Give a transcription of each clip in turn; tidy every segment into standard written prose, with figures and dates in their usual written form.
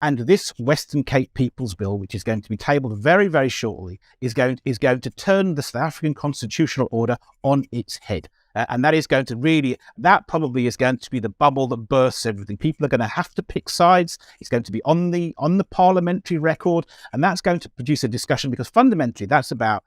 And this Western Cape People's Bill, which is going to be tabled very, very shortly, is going to turn the South African constitutional order on its head. And that probably is going to be the bubble that bursts everything. People are going to have to pick sides. It's going to be on the parliamentary record, and that's going to produce a discussion, because fundamentally that's about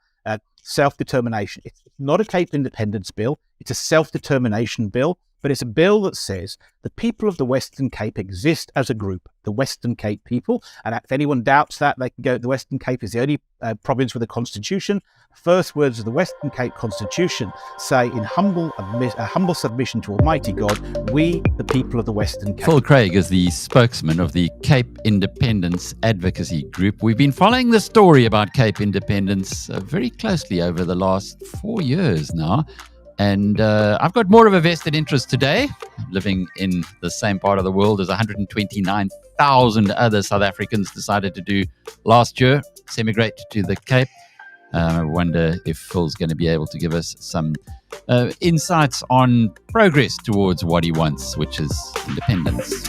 self-determination. It's not a Cape independence bill. It's a self-determination bill, but it's a bill that says the people of the Western Cape exist as a group, the Western Cape people. And if anyone doubts that, they can go, the Western Cape is the only province with a constitution. The first words of the Western Cape Constitution say, in humble submission to Almighty God, we, the people of the Western Cape. Phil Craig is the spokesman of the Cape Independence Advocacy Group. We've been following the story about Cape independence very closely over the last 4 years now. And I've got more of a vested interest today, living in the same part of the world as 129,000 other South Africans decided to do last year, emigrate to the Cape. I wonder if Phil's going to be able to give us some insights on progress towards what he wants, which is independence.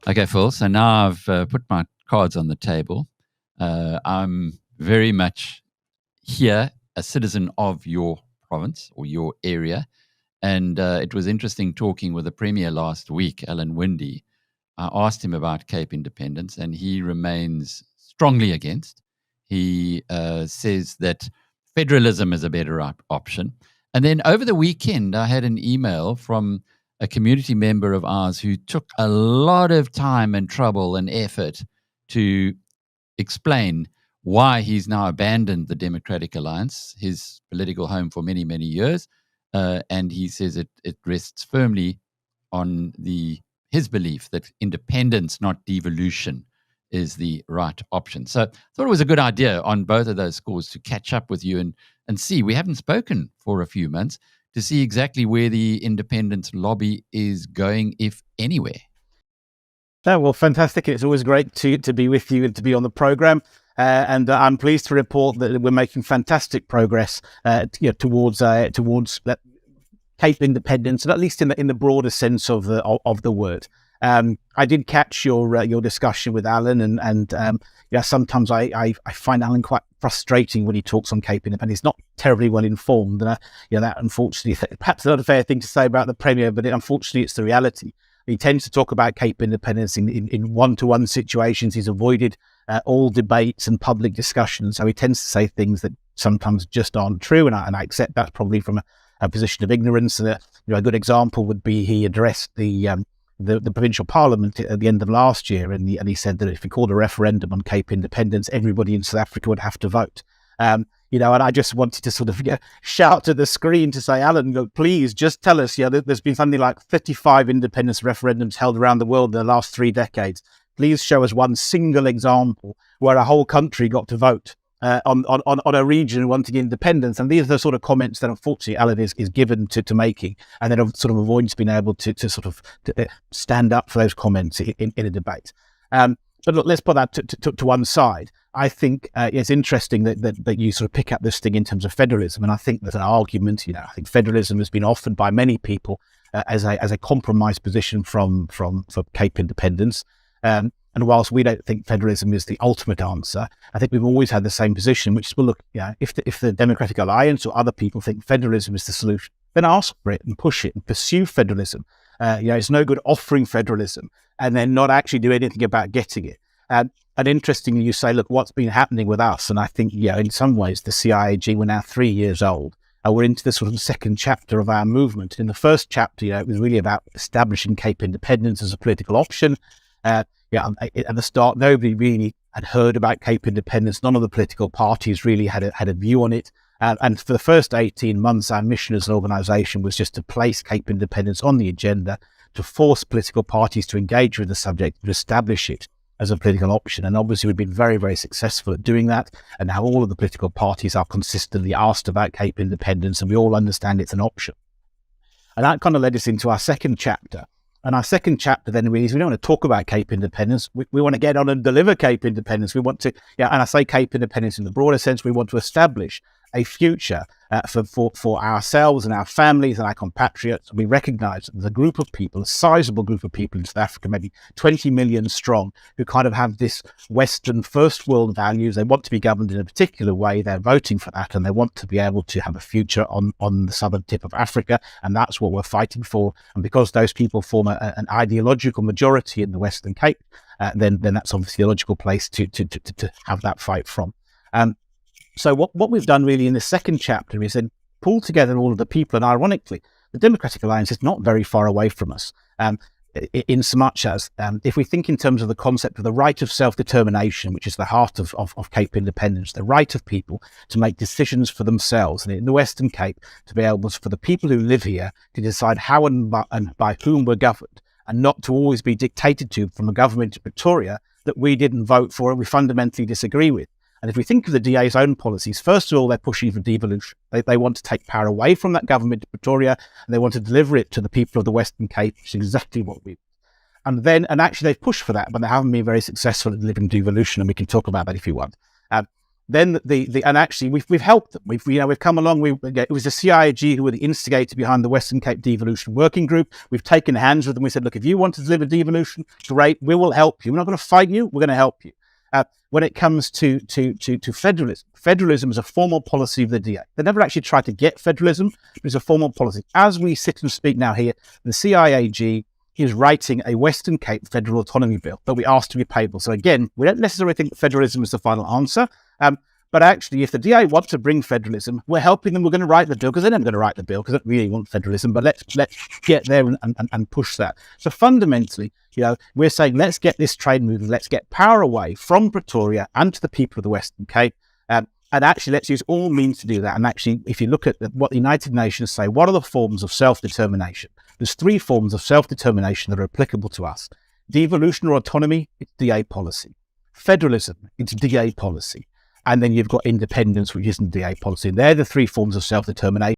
Okay, Phil, so now I've put my cards on the table. I'm very much here, a citizen of your province or your area. And it was interesting talking with the Premier last week, Alan Winde. I asked him about Cape independence, and he remains strongly against. He says that federalism is a better option. And then over the weekend, I had an email from a community member of ours who took a lot of time and trouble and effort to explain why he's now abandoned the Democratic Alliance, his political home for many, many years. And he says it rests firmly on his belief that independence, not devolution, is the right option. So I thought it was a good idea on both of those scores to catch up with you and see. We haven't spoken for a few months to see exactly where the independence lobby is going, if anywhere. Oh, well, fantastic. It's always great to be with you and to be on the programme. And I'm pleased to report that we're making fantastic progress towards Cape independence, at least in the broader sense of the word. I did catch your discussion with Alan, and sometimes I find Alan quite frustrating when he talks on Cape independence. He's not terribly well informed, and that unfortunately, perhaps not a fair thing to say about the Premier, but unfortunately it's the reality. He tends to talk about Cape independence in one-to-one situations. He's avoided all debates and public discussions, so he tends to say things that sometimes just aren't true, and I accept that's probably from a position of ignorance. And a good example would be he addressed the Provincial Parliament at the end of last year, and he said that if he called a referendum on Cape independence, everybody in South Africa would have to vote. And I just wanted to sort of shout to the screen to say, Alan, please just tell us, there's been something like 35 independence referendums held around the world in the last 3 decades. Please show us one single example where a whole country got to vote on a region wanting independence. And these are the sort of comments that unfortunately Alan is given to making, and then sort of avoids being able to stand up for those comments in a debate. But look, let's put that to one side. I think it's interesting that you sort of pick up this thing in terms of federalism, and I think there's an argument. I think federalism has been offered by many people as a compromise position for Cape independence. And whilst we don't think federalism is the ultimate answer, I think we've always had the same position, which is, well, look, if the Democratic Alliance or other people think federalism is the solution, then ask for it and push it and pursue federalism. It's no good offering federalism and then not actually do anything about getting it. And interestingly, you say, look, what's been happening with us? And I think, in some ways, the CIAG, we're now 3 years old. We're into the sort of second chapter of our movement. In the first chapter, it was really about establishing Cape independence as a political option. At the start, nobody really had heard about Cape independence. None of the political parties really had a view on it. And for the first 18 months, our mission as an organisation was just to place Cape independence on the agenda, to force political parties to engage with the subject, to establish it as a political option. And obviously we've been very, very successful at doing that. And now all of the political parties are consistently asked about Cape independence, and we all understand it's an option. And that kind of led us into our second chapter. And our second chapter then really is we don't want to talk about Cape independence. We want to get on and deliver Cape independence. We want to, and I say Cape independence in the broader sense, we want to establish a future for ourselves and our families and our compatriots. We recognise that there's a group of people, a sizable group of people in South Africa, maybe 20 million strong, who kind of have this Western first world values. They want to be governed in a particular way. They're voting for that, and they want to be able to have a future on the southern tip of Africa, and that's what we're fighting for. And because those people form an ideological majority in the Western Cape, then that's obviously a logical place to have that fight from. So what we've done really in the second chapter is then pull together all of the people, and ironically, the Democratic Alliance is not very far away from us, in so much as if we think in terms of the concept of the right of self-determination, which is the heart of Cape independence, the right of people to make decisions for themselves, and in the Western Cape to be able for the people who live here to decide how and by whom we're governed, and not to always be dictated to from a government in Pretoria that we didn't vote for and we fundamentally disagree with. And if we think of the DA's own policies, first of all, they're pushing for devolution. They want to take power away from that government in Pretoria, and they want to deliver it to the people of the Western Cape, which is exactly what we want. And actually they've pushed for that, but they haven't been very successful at delivering devolution, and we can talk about that if you want. And actually we've helped them. We've come along. It was the CIAG who were the instigator behind the Western Cape Devolution Working Group. We've taken hands with them. We said, look, if you want to deliver devolution, great, we will help you. We're not going to fight you. We're going to help you. When it comes to federalism, federalism is a formal policy of the DA. They never actually tried to get federalism, but it's a formal policy. As we sit and speak now here, the CIAG is writing a Western Cape federal autonomy bill that we asked to be payable. So again, we don't necessarily think that federalism is the final answer, but actually, if the DA wants to bring federalism, we're helping them. We're going to write the bill because they're never going to write the bill because they don't really want federalism. But let's get there and push that. So fundamentally, we're saying let's get this trade moving. Let's get power away from Pretoria and to the people of the Western Cape. And actually, let's use all means to do that. And actually, if you look at what the United Nations say, what are the forms of self-determination? There's 3 forms of self-determination that are applicable to us. Devolution or autonomy, it's DA policy. Federalism, it's DA policy. And then you've got independence, which isn't DA policy. And they're the 3 forms of self-determination.